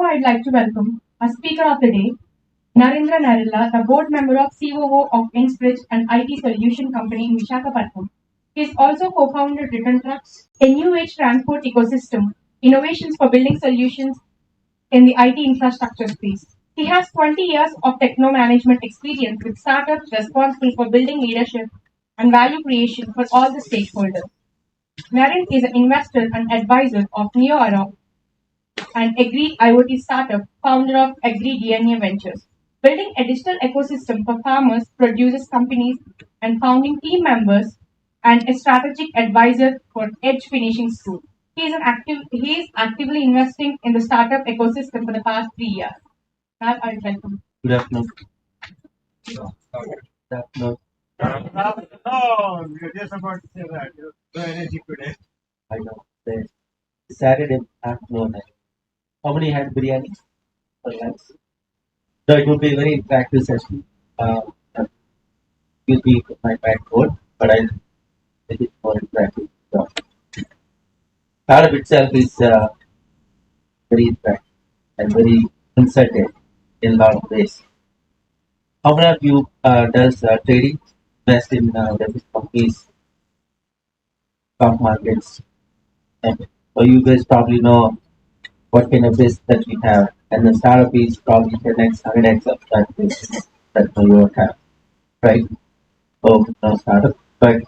I'd like to welcome our speaker of the day, Narendra Nerla, the board member of COO of Inspire, an IT solution company in Visakhapatnam. He is also co-founded Return Trucks, a new age transport ecosystem, innovations for building solutions in the IT infrastructure space. He has 20 years of techno management experience with startups responsible for building leadership and value creation for all the stakeholders. Naren is an investor and advisor of NeoAra, an Agri IoT startup, founder of Agri DNA Ventures, building a digital ecosystem for farmers, producers, companies, and founding team members, and a strategic advisor for Edge Finishing School. He is actively investing in the startup ecosystem for the past 3 years. Now I welcome. Good afternoon. Good afternoon. No, you're just about to say that. You're so energy today. I know. The Saturday afternoon. How many had biryani for lunch? So it will be a very interactive session. Will be my backboard, but I'll make it more interactive. So, startup itself is very interactive and very uncertain in a lot of ways. How many of you does trading, invest in different companies, stock markets? And so you guys probably know what kind of risk that we have, and the startup is probably 10x, 100x of that risk that you would have, right? So startup, but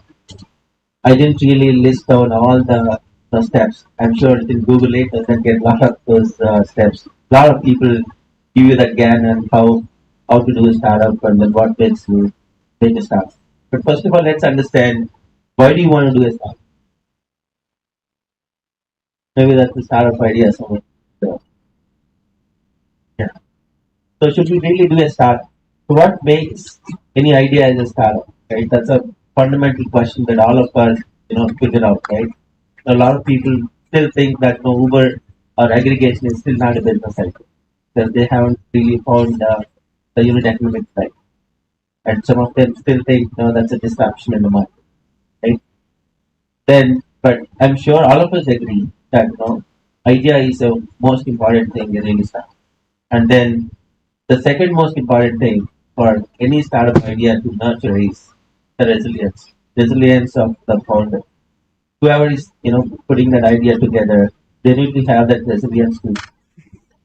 I didn't really list down all the steps. I'm sure you can Google it and then get a lot of those steps. A lot of people give you that GAN and how to do a startup and then what makes you make a startup. But first of all, let's understand why do you want to do a startup? Maybe that's the startup idea somewhere. So, yeah. So should we really do a startup? So what makes any idea as a startup? Right? That's a fundamental question that all of us, figure out, right? A lot of people still think that Uber or aggregation is still not a business idea because they haven't really found the unit economics right. And some of them still think that's a disruption in the market, right? Then, but I'm sure all of us agree that idea is the most important thing in any startup. And then the second most important thing for any startup idea to nurture is the resilience of the founder. Whoever is putting that idea together, they need to have that resilience to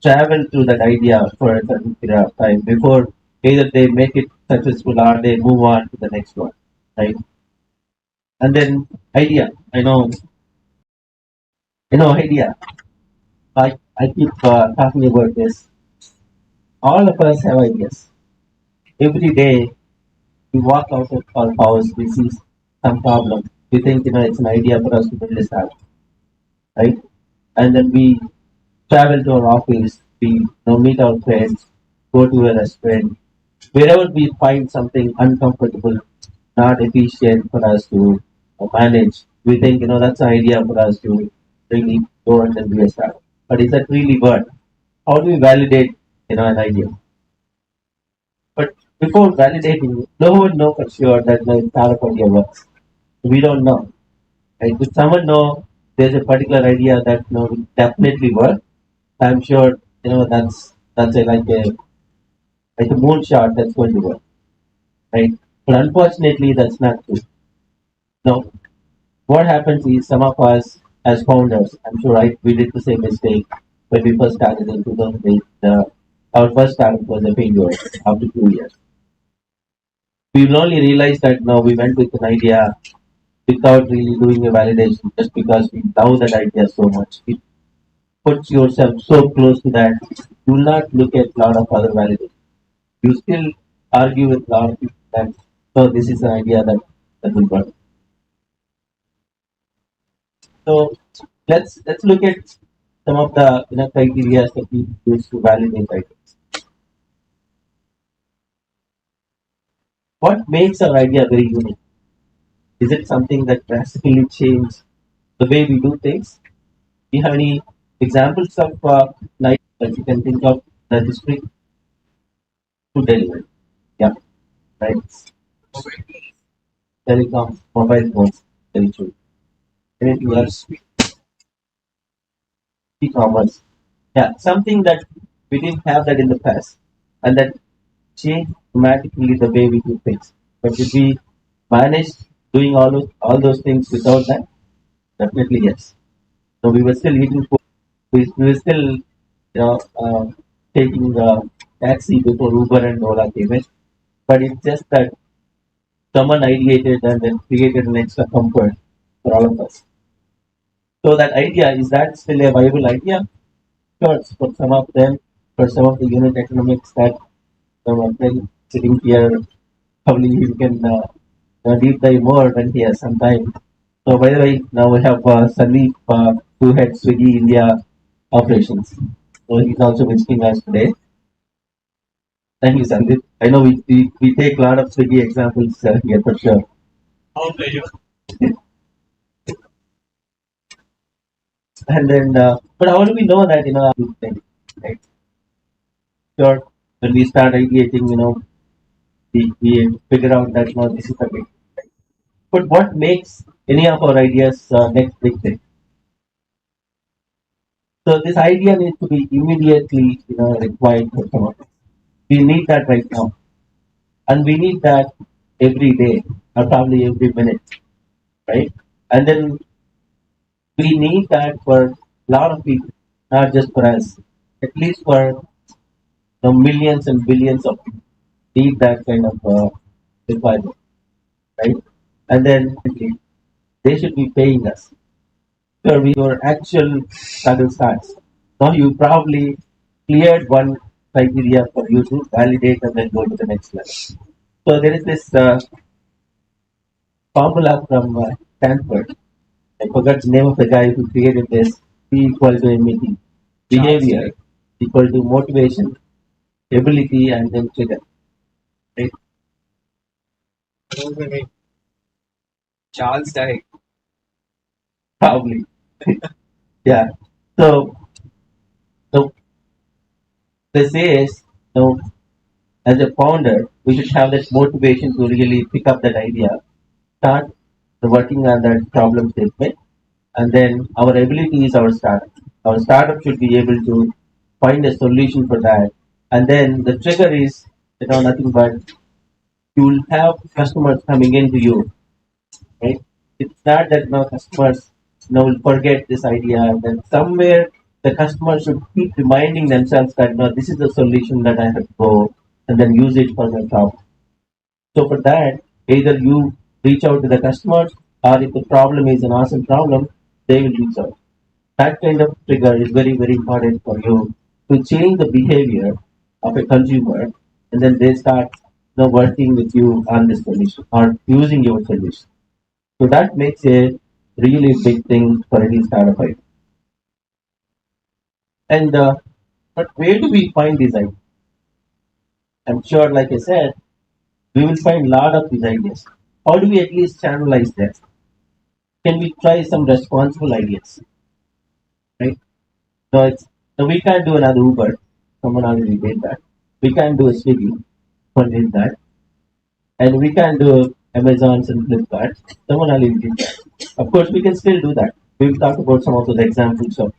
travel through that idea for a certain period of time before either they make it successful or they move on to the next one, right? And then idea, idea. I keep talking about this. All of us have ideas. Every day we walk out of our house, we see some problem. We think it's an idea for us to build a startup, right? And then we travel to our office, we meet our friends, go to a restaurant, wherever we find something uncomfortable, not efficient for us to manage. We think that's an idea for us to really go and then do a startup. But is that really what? How do we validate an idea? But before validating, no one knows for sure that the startup idea works. We don't know. Right? If someone know there's a particular idea that will definitely work, I'm sure that's like a moonshot that's going to work. Right? But unfortunately that's not true. No. What happens is some of us as founders, I'm sure we did the same mistake when we first started in 2008. Our first startup was a failure after 2 years. We will only realize that now we went with an idea without really doing a validation just because we love that idea so much. It puts yourself so close to that, you will not look at a lot of other validation. You still argue with a lot of people that so this is an idea that will work. So let's look at some of the criteria that we use to validate ideas. What makes our idea very unique? Is it something that drastically changes the way we do things? Do you have any examples of like that you can think of the history to deliver? Yeah, right. Telecom, mobile phones, very true. Anything else? E-commerce. Yeah, something that we didn't have that in the past, and that changed dramatically the way we do things. But did we manage doing all those things without that? Definitely yes. So we were still eating food. We were still, taking the taxi before Uber and Ola came in. But it's just that someone ideated and then created an extra comfort for all of us. So that idea, is that still a viable idea? Sure, for some of them, for some of the unit economics that my friend sitting here, probably you can deep dive more than here sometime. So by the way, now we have Sandeep, who heads Swiggy India operations. So he's also visiting us today. Thank you, Sandeep. I know we take a lot of Swiggy examples here for sure. Our pleasure. And then, but how do we know that, right? Sure, when we start ideating, we figure out that, this is the way. But what makes any of our ideas next big thing? So this idea needs to be immediately, required for someone. We need that right now, and we need that every day, or probably every minute, right? And then we need that for a lot of people, not just for us. At least for millions and billions of people need that kind of requirement, right? And then they should be paying us. Sure, your actual struggle starts. Now you probably cleared one criteria for you to validate and then go to the next level. So there is this formula from Stanford. I forgot the name of the guy who created this. P equal to MET. Behavior equal to motivation, ability, and then trigger. Right? Charles died. Probably. Yeah. So, so the say is, as a founder, we should have that motivation to really pick up that idea, start working on that problem statement, and then our ability is our startup. Our startup should be able to find a solution for that, and then the trigger is, nothing but you will have customers coming into you, right? It's not that customers will forget this idea, and then somewhere the customer should keep reminding themselves that this is the solution that I have to go and then use it for my problem. So for that, either you reach out to the customers, or if the problem is an awesome problem, they will reach out. That kind of trigger is very, very important for you to change the behavior of a consumer, and then they start working with you on this solution or using your solution. So that makes a really big thing for any startup idea. And but where do we find these ideas? I'm sure, like I said, we will find a lot of these ideas. How do we at least channelize them? Can we try some responsible ideas? Right? No, we can't do another Uber. Someone already did that. We can't do a Swiggy. Someone did that. And we can't do Amazons and Flipkart. Someone already did that. Of course, we can still do that. We've talked about some of those examples of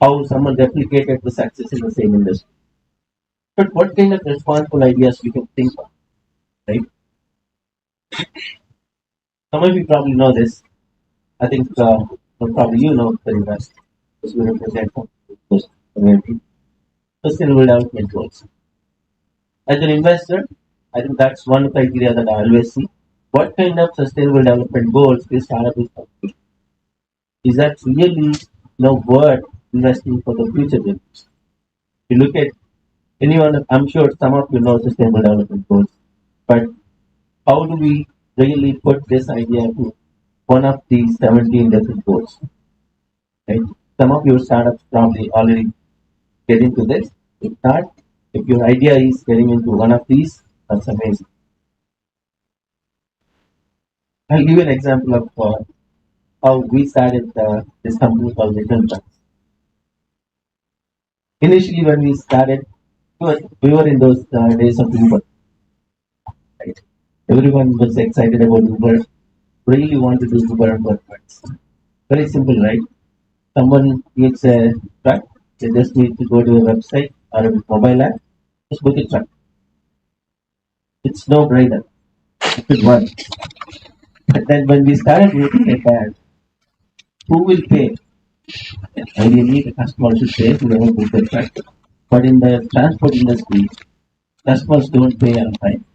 how someone replicated the success in the same industry. But what kind of responsible ideas we can think of, right? Some of you probably know this. I think probably you know very well because we represent those community. Sustainable development goals. As an investor, I think that's one criteria that I always see. What kind of sustainable development goals this startup is pursuing? Is that really worth investing for the future generations? You look at anyone, I'm sure some of you know sustainable development goals, but how do we really put this idea to one of these 17 different goals? Right? Some of your startups probably already get into this. If not, if your idea is getting into one of these, that's amazing. I'll give you an example of how we started this company called Return Trucks. Initially, when we started, we were in those days of Uber. Right? Everyone was excited about Uber, really wanted to do Uber and work. Very simple, right? Someone needs a truck, They just need to go to a website or a mobile app, just book it truck. It's no brainer. It should work. But then when we started looking at that, who will pay? Ideally, the customer should pay whoever book the truck. But in the transport industry, customers don't pay on time.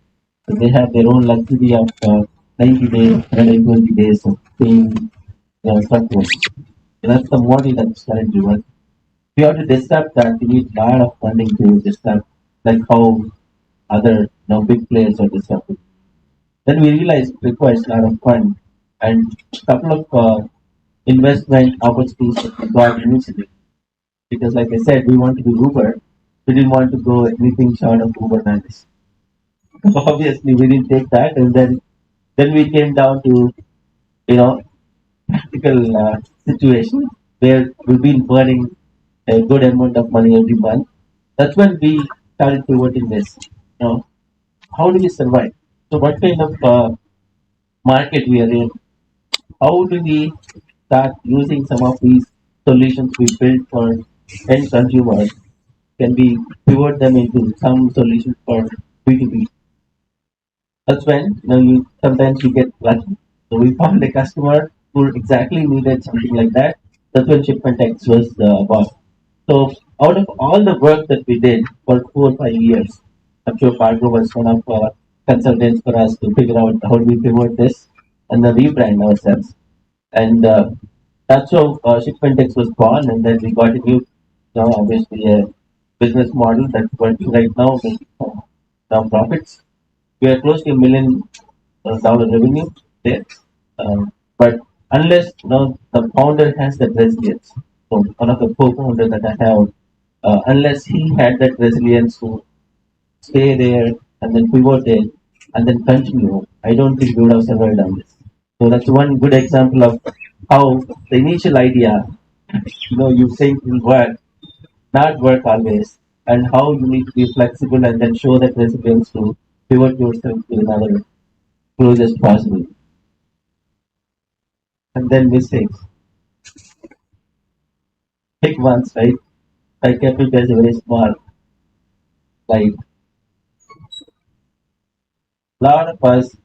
So they have their own luxury of 90 days, 120 days of paying truck loans. That's the model that's currently working. We have to disrupt that. We need a lot of funding to disrupt, like how other big players are disrupted. Then we realized it requires a lot of fund and a couple of investment opportunities that we got initially. Because, like I said, we want to do Uber. We didn't want to go anything short of Uber Managed. Obviously, we didn't take that, and then we came down to you know practical situation where we've been burning a good amount of money every month. That's when we started pivoting this. How do we survive? So, what kind of market we are in? How do we start using some of these solutions we built for end consumers? Can we pivot them into some solutions for B2B? That's when you sometimes you get lucky. So we found a customer who exactly needed something like that. That's when Shipment X was born. So out of all the work that we did for 4 or 5 years, I'm sure Pargo was one of consultants for us to figure out how do we pivot this and then rebrand ourselves. And that's how Shipment X was born, and then we got a new, obviously a business model that's working right now, making some profits. We are close to $1 million revenue there. But unless the founder has that resilience, so one of the co-founders that I have, unless he had that resilience to stay there and then pivot it and then continue, I don't think we would have survived on this. So that's one good example of how the initial idea, you think will work, not work always, and how you need to be flexible and then show that resilience to pivot yourself to another closest possible. And then mistakes. Pick ones, right? I kept it as very small. Like a lot of us,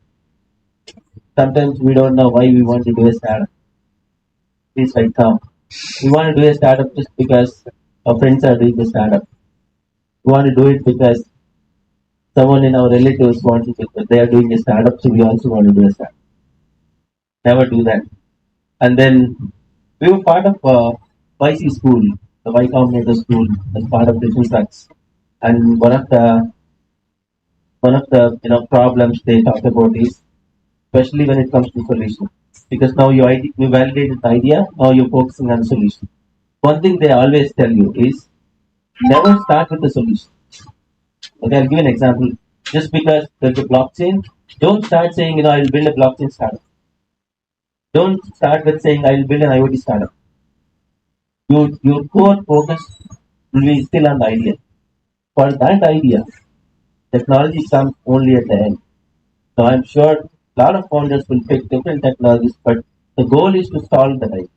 sometimes we don't know why we want to do a startup. Please right now. We want to do a startup just because our friends are doing the startup. We want to do it because someone in our relatives wants it because they are doing a startup, so we also want to do a startup. Never do that. And then we were part of YC school, the Y Combinator school, as part of Business Trucks. And one of the problems they talk about is especially when it comes to solution. Because now you validated the idea, now you're focusing on solution. One thing they always tell you is never start with the solution. Okay, I'll give an example. Just because there's a blockchain, don't start saying, I'll build a blockchain startup. Don't start with saying I'll build an IoT startup. Your core focus will be still on the idea. For that idea, technology comes only at the end. So I'm sure a lot of founders will pick different technologies, but the goal is to solve the idea.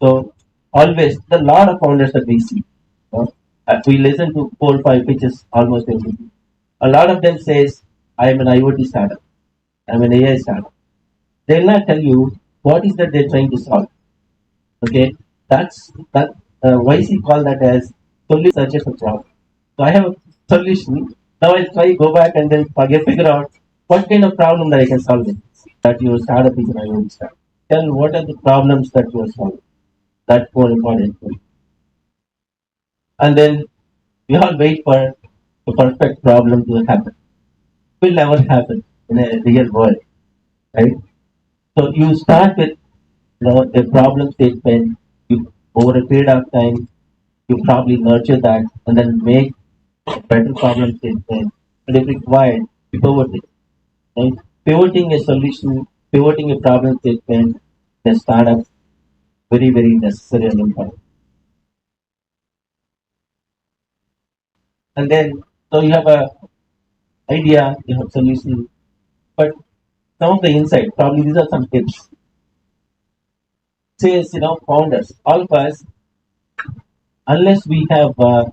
So always, the lot of founders that we see, we listen to 4 or 5 pitches almost every day. A lot of them says, I am an IoT startup, I'm an AI startup. They'll not tell you what is that they're trying to solve. Okay, that's that. Why is he call that as solution searches for problem? So I have a solution. Now I'll try go back and then figure out what kind of problem that I can solve it. That your startup is an IoT startup. Tell what are the problems that you are solving. That's more important. And then we all wait for the perfect problem to happen. It will never happen in a real world, right? So you start with a problem statement. You over a period of time, you probably nurture that and then make a better problem statement. And if required, you pivot it. Right? Pivoting a solution, pivoting a problem statement in a startup, very, very necessary and important. And then, so you have a idea, you have solution, but some of the insight, probably these are some tips. Says, founders, all of us, unless we have the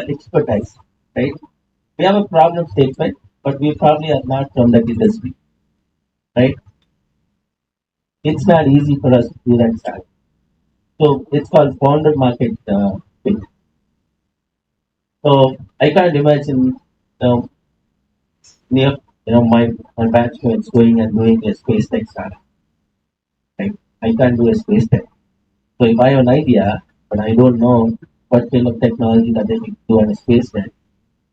expertise, right? We have a problem statement, but we probably are not from that industry, right? It's not easy for us to do that stuff. So it's called founder market fit. So I can't imagine um, near my batchmates going and doing a space tech startup. Right? I can't do a space tech. So if I have an idea, but I don't know what kind of technology that they can do on a space tech,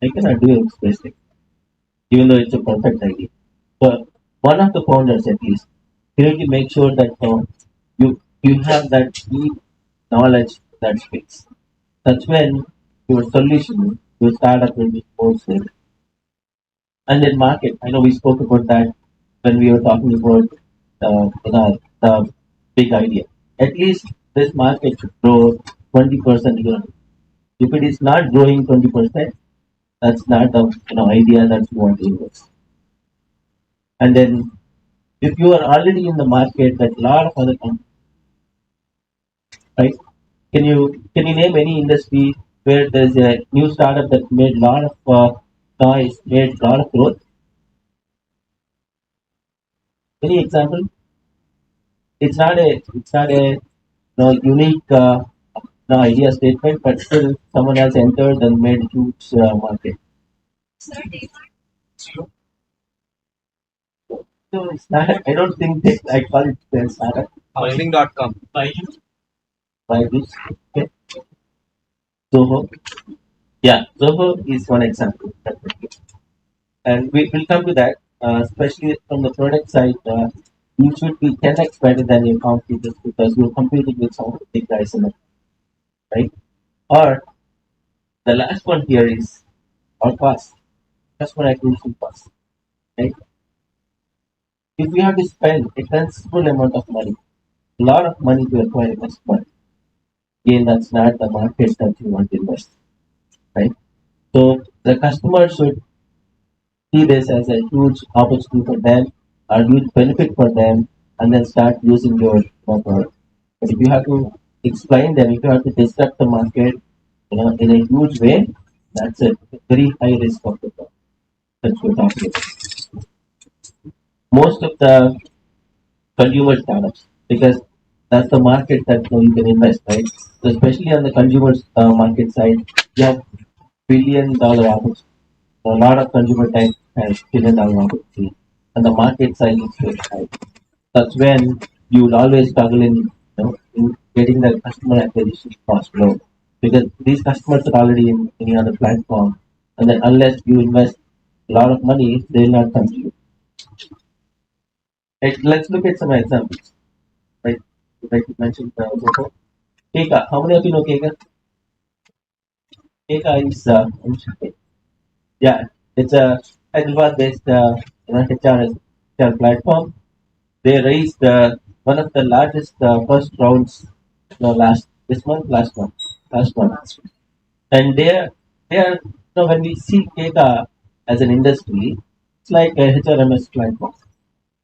I cannot do a space tech, even though it's a perfect idea. So one of the founders at least, you need to make sure that you have that deep knowledge in that space. That's when your solution, your startup will be more safe. And then market, I know we spoke about that when we were talking about the big idea. At least this market should grow 20% year. If it is not growing 20%, that's not the idea that you want to invest. And then if you are already in the market, that a lot of other companies, right? Can you name any industry where there's a new startup that made a lot of noise, made a lot of growth? Any example? It's not a unique idea statement, but still someone has entered and made a huge market. So it's not. I don't think that I call it a startup. Housing.com. By this, okay. Zoho, yeah, Zoho is one example. Definitely. And we will come to that, especially from the product side. You should be 10x better than your competitors because you're competing with some of the big guys in the right. Or the last one here is our cost, customer acquisition cost. Right? If we have to spend a considerable amount of money, a lot of money to acquire a customer, again, that's not the market that you want to invest, right? So the customer should see this as a huge opportunity for them, a huge benefit for them, and then start using your product. But if you have to explain them, if you have to disrupt the market, in a huge way, that's a very high risk of the product that we're talking about. Most of the consumer startups, because that's the market that you can invest, right? So especially on the consumer market side, you have $1 billion opportunity. A lot of consumer tech has $1 billion opportunity, and the market size is very high. That's when you will always struggle in getting the customer acquisition cost low, because these customers are already in any other platform, and then unless you invest a lot of money, they will not come to you. Right, let's look at some examples. Right, like you mentioned, Zoho. Keka, how many of you know Keka? Keka is yeah, it's a Hyderabad-based HR platform. They raised one of the largest first rounds last month, and they are when we see Keka as an industry, it's like a HRMS platform,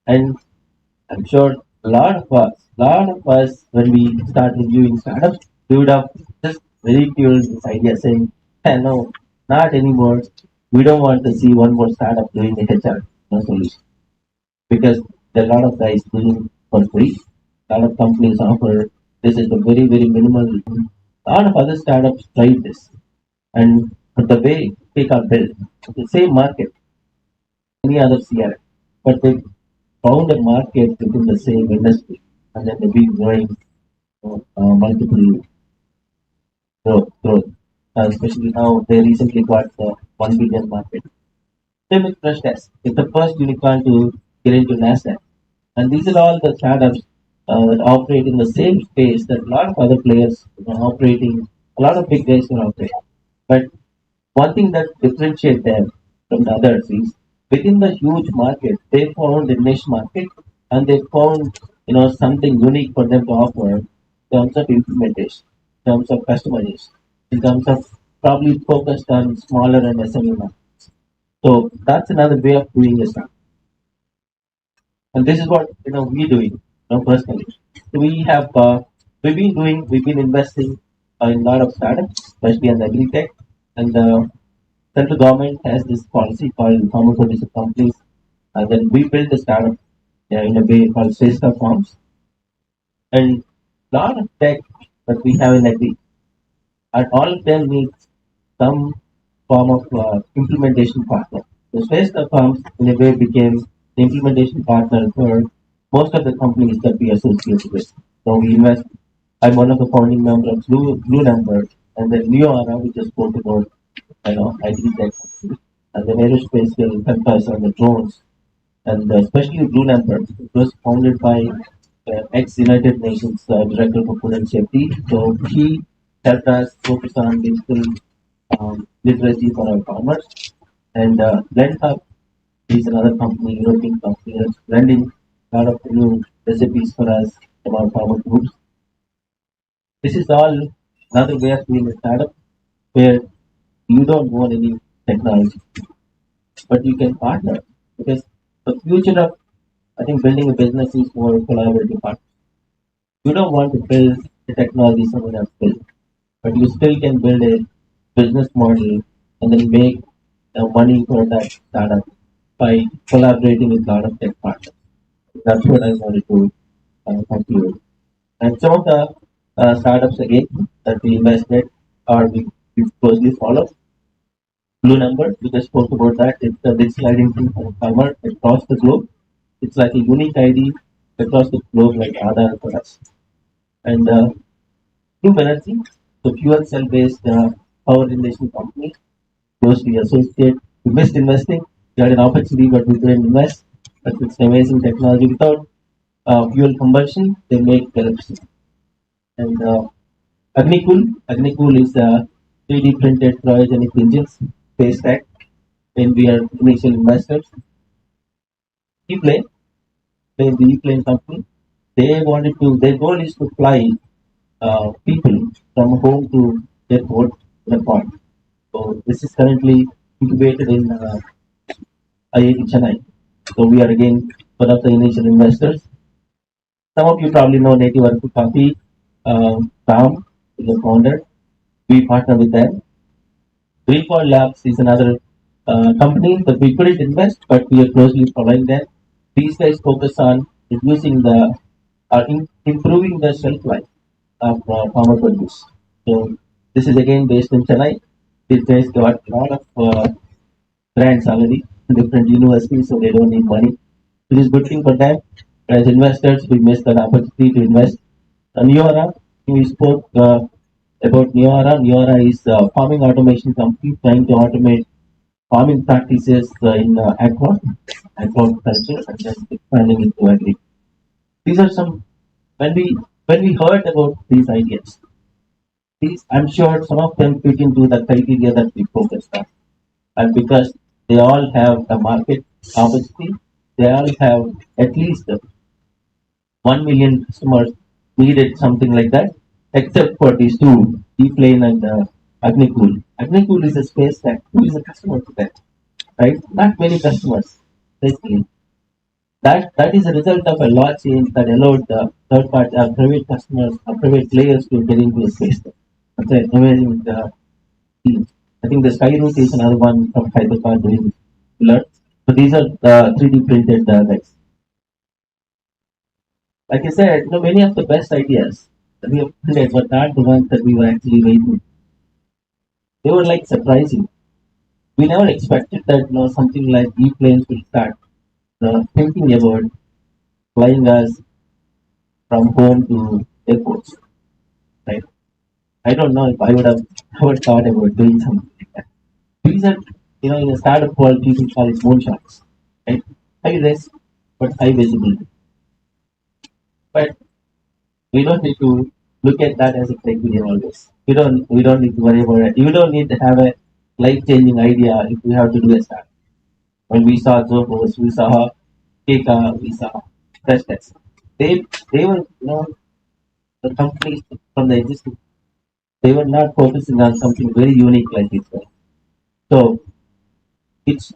and I'm sure a lot of us, when we start reviewing startups, we would have just ridiculed this idea saying, no, not anymore. We don't want to see one more startup doing a HR solution because there are a lot of guys doing for free. A lot of companies offer this is a very, very minimal. A lot of other startups tried this. And the way they are built, the same market, any other CRM, but they found a market within the same industry, and then they've been growing multiple growth. Especially now, they recently got the 1 billion market. Same with Fresh Desk. It's the first unicorn to get into Nasdaq, and these are all the startups that operate in the same space that a lot of other players operating. A lot of big guys can operate, but one thing that differentiates them from the others is within the huge market, they found a niche market and they found something unique for them to offer in terms of implementation, in terms of customization, in terms of probably focused on smaller and SME markets. So that's another way of doing this now. And this is what we doing personally. So we have we've been investing in a lot of startups, especially in agri-tech, and the central government has this policy called farmer producer companies, and then we build the startup in a way called Shrestha Farms, and a lot of tech that we have in agri, and all of them need some form of implementation partner. So Shrestha Farms in a way became the implementation partner for most of the companies that we associate with. So we invest. I'm one of the founding members of Blue Number, and then Neo we just spoke about, agri tech, and then aerospace will help us on the drones, and especially Blue Number. It was founded by ex-United Nations Director for Food and Safety. So he helped us focus on digital literacy for our farmers. And Blend Hub is another company, European company, that's blending a lot of new recipes for us from our farmer groups. This is all another way of doing a startup where you don't own any technology, but you can partner, because the future of, I think, building a business is more collaborative partner. You don't want to build the technology someone else built, but you still can build a business model and then make money for that startup by collaborating with a lot of tech partners. That's what I wanted to conclude. And some of the startups again that we invested or we closely follow. Blue Number, we just spoke about that. It's the digital identity for a farmer across the globe. It's like a unique ID across the globe, like Aadhaar for us. And Blue Energy, the fuel cell based power generation company, closely associated. We missed investing. We had an opportunity, but we couldn't invest. But it's amazing technology. Without fuel combustion, they make electricity. And Agnicool is a 3D printed cryogenic engines space tech, and we are initial investors. E-plane, the E-plane company, they wanted to. Their goal is to fly people from home to airport in a pod. So this is currently incubated in IIT Chennai. So we are again one of the initial investors. Some of you probably know Native Earth Coffee. Tom is the founder. We partner with them. Greenpod Labs is another company that we couldn't invest, but we are closely following them. These guys focus on reducing the improving the shelf life of farmer produce. So this is again based in Chennai. These guys got a lot of grants already in different universities, so they don't need money, which is good thing for them. As investors, we missed an opportunity to invest. Neora, we spoke about Neora. Neora is a farming automation company trying to automate farming practices in aquaculture, and then expanding into agri. These are some when we heard about these ideas. These, I'm sure some of them fit into the criteria that we focused on, and because they all have a market opportunity, they all have at least 1 million customers needed something like that, except for these two, E-Plane and Agnicool. Agnicool is a space tech. Who is a customer to that? Right? Not many customers, basically. That is a result of a law change that allowed the third party, private customers, private players to get into the space tech. That's an amazing team. I think the Skyroot is another one from Hyderabad doing similar. So these are the 3D printed guys. Like I said, many of the best ideas that we have printed were not the ones that we were actually waiting. They were like surprising. We never expected that something like E-planes will start thinking about flying us from home to airports. Right? I don't know if I would have ever thought about doing something like that. These are, in a startup world, people call it moonshots. Right? High risk, but high visibility. But we don't need to look at that as a criteria always. We don't need to worry about it. You don't need to have a life changing idea if you have to do a start. When we saw Zopos, we saw Keka, we saw Freshdesk. They were the companies from the existing, they were not focusing on something very unique like this one. So it's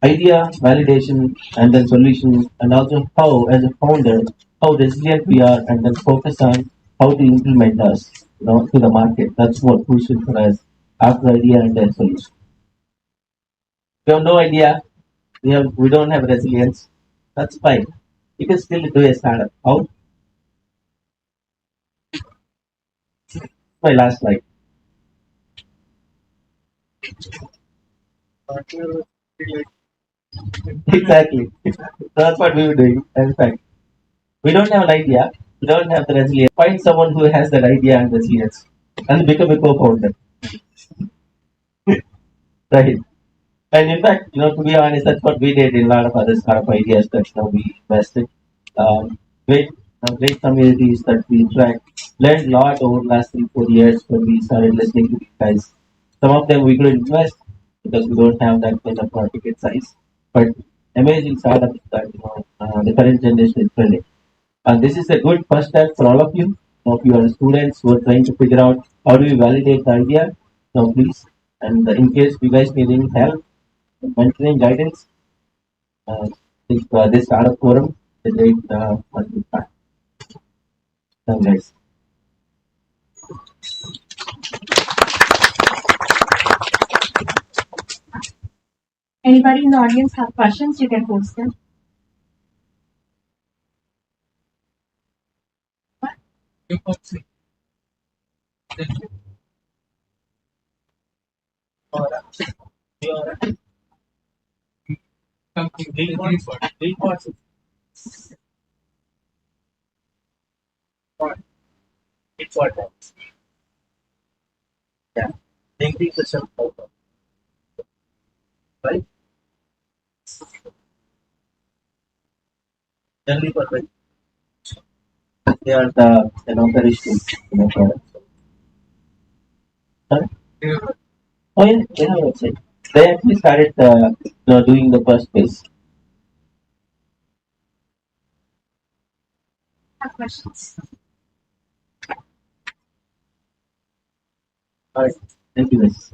idea, validation, and then solution, and also how as a founder, how resilient we are, and then focus on how to implement us, to the market. That's what crucial for us after idea and then solution. We have no idea. We don't have resilience. That's fine. You can still do a startup. How? My last slide. Exactly. That's what we were doing. In fact, we don't have an idea. We don't have the resilience. Find someone who has that idea and resilience and become a co-founder. Right. And in fact, to be honest, that's what we did in a lot of other startup ideas that we invested. Great, great communities that we tracked. Learned a lot over the last 3, 4 years when we started listening to these guys. Some of them we couldn't invest because we don't have that kind of ticket size. But amazing startups that the current generation is building. And this is a good first step for all of you. If you are students who are trying to figure out how do we validate the idea, please. And in case you guys need any help, mentoring guidance, this startup forum is a great one to start. Thanks, guys. Anybody in the audience have questions? You can post them. Yeah. Increase the self right? Generally, perfect. They are the very students. Sorry? Oh yeah, they have a website. They actually started doing the first phase. Have questions? All right. Thank you, guys.